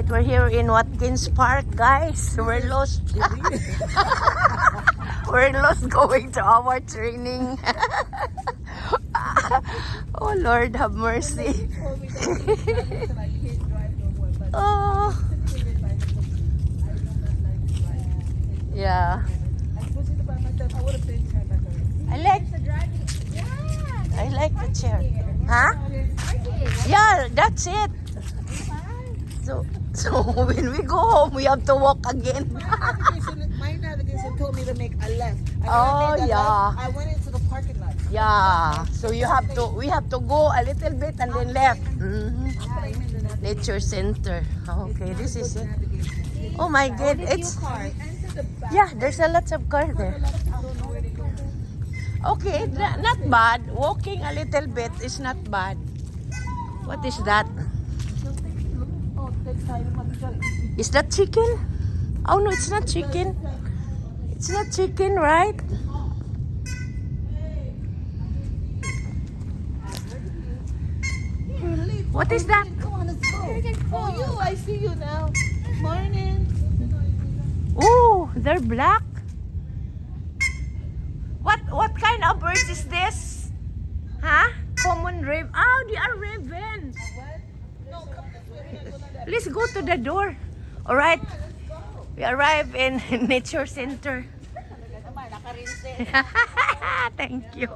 Alright, we're here in Watkins Park, guys. We're lost. We're lost going to our training. Oh Lord, have mercy. Oh. Yeah. I like the chair. Huh? Yeah, that's it. So when we go home, we have to walk again. My navigation told me to make a left. Oh yeah. I went into the parking lot. Yeah. So we have to go a little bit and then left. Nature Center. Okay, this is it. Oh my God, it's yeah. There's a lot of cars there. Okay, not bad. Walking a little bit is not bad. What is that? Is that chicken? Oh no, it's not chicken. It's not chicken, right? What is that? Come on, let's go. Oh, you, I see you now. Morning. Oh, they're black. What kind of birds is this? Huh? Common raven. Oh, they are raven. No, come this way. Let's go to the door. All right. We arrive in Nature Center. Thank you.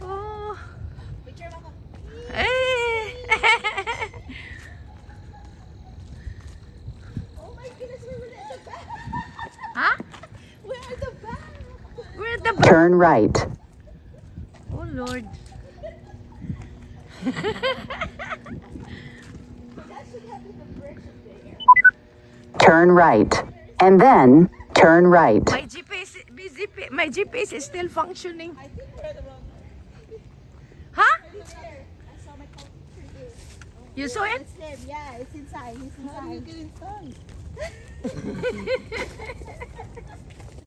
Oh. Hey. Oh my goodness, we're at the back. Huh? We're at the back. We're at the back. Turn right. Oh Lord. Turn right. And then turn right. My GPS is still functioning. I think we're at the wrong one. Huh? I saw my computer. You saw it? It's him. Yeah, it's inside. He's inside. How do you get inside?